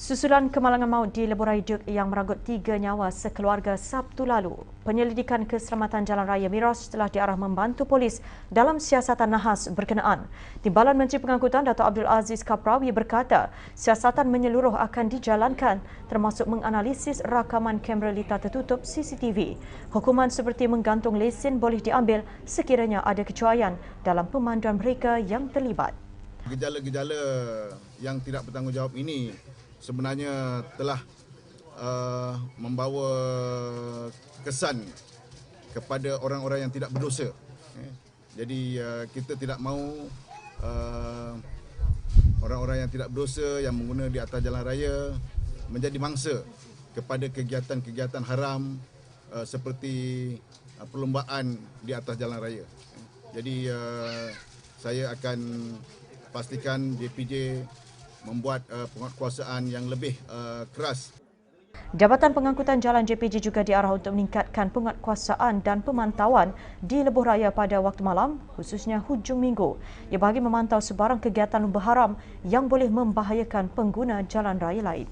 Susulan kemalangan maut di Lebuh Raya Duk yang meranggut 3 nyawa sekeluarga Sabtu lalu. Penyelidikan keselamatan Jalan Raya Miras telah diarah membantu polis dalam siasatan nahas berkenaan. Timbalan Menteri Pengangkutan Dato' Abdul Aziz Kaprawi berkata, siasatan menyeluruh akan dijalankan termasuk menganalisis rakaman kamera litar tertutup CCTV. Hukuman seperti menggantung lesen boleh diambil sekiranya ada kecuaian dalam pemanduan mereka yang terlibat. Gejala-gejala yang tidak bertanggungjawab ini sebenarnya telah membawa kesan kepada orang-orang yang tidak berdosa. Jadi kita tidak mahu orang-orang yang tidak berdosa yang mengguna di atas jalan raya menjadi mangsa kepada kegiatan-kegiatan haram seperti perlombaan di atas jalan raya. Jadi saya akan pastikan JPJ membuat penguatkuasaan yang lebih keras. Jabatan Pengangkutan Jalan JPJ juga diarah untuk meningkatkan penguatkuasaan dan pemantauan di Lebuh Raya pada waktu malam, khususnya hujung minggu. Ia bagi memantau sebarang kegiatan berharam yang boleh membahayakan pengguna jalan raya lain.